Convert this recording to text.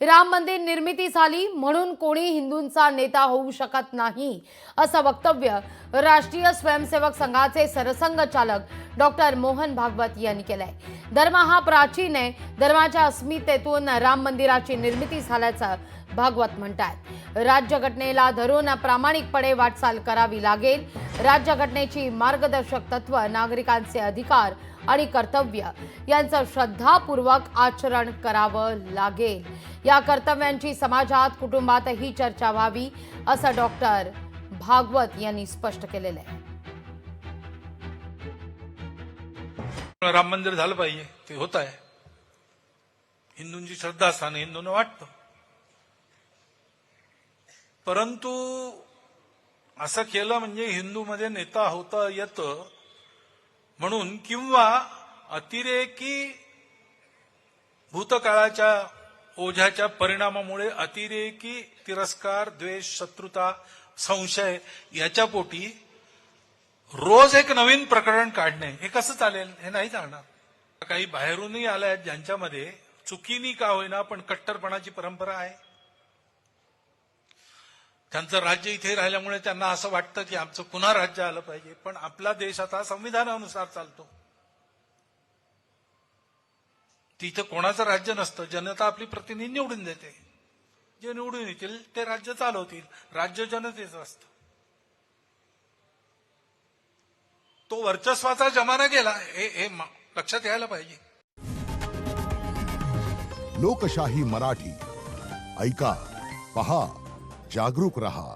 राम मंदिर निर्मिती झाली म्हणून कोणी हिंदूंचा नेता होऊ शकत नाही असं वक्तव्य राष्ट्रीय स्वयंसेवक संघाचे सरसंघचालक डॉक्टर मोहन भागवत यांनी केलंय। धर्म हा प्राचीन आहे, धर्माच्या अस्मितेतून राम मंदिराची निर्मिती झाल्याचं भागवत म्हणतात। राज्यघटनेला धरून प्रामाणिकपणे वाटचाल करावी लागेल। राज्यघटनेची मार्गदर्शक तत्व नागरिकांचे अधिकार आणि कर्तव्य यांचं श्रद्धापूर्वक आचरण करावं लागेल। या कर्तव्यांची समाजात कुटुंबातही चर्चा व्हावी असं डॉक्टर भागवत यांनी स्पष्ट केलेलं आहे। राम मंदिर झालं पाहिजे, ते होत आहे। हिंदूंची श्रद्धास्थान हिंदूंना वाटतं, परंतु असं केलं म्हणजे हिंदूमध्ये नेता होता येतं म्हणून किंवा अतिरेकी भूतकाळाच्या ओझ्याच्या परिणामामुळे अतिरेकी तिरस्कार, द्वेष, शत्रुता, संशय याच्या पोटी रोज एक नवीन प्रकरण काढणे हे कसं चालेल? हे नाही चालणार। काही बाहेरूनही आले आहेत ज्यांच्यामध्ये चुकीनी का होईना पण कट्टरपणाची परंपरा आहे। त्यांचं राज्य इथे राहिल्यामुळे त्यांना असं वाटतं की आमचं पुन्हा राज्य आलं पाहिजे, पण आपला देश आता संविधानानुसार चालतो। तिथे कोणाचं राज्य नसतं, जनता आपली प्रतिनिधी निवडून देते, जे निवडून येतील ते राज्य चालवतील, राज्य जनतेचं असतं। तो वर्चस्वाचा जमाना गेला, हे लक्षात यायला पाहिजे। लोकशाही मराठी ऐका, पहा, जागरूक रहा।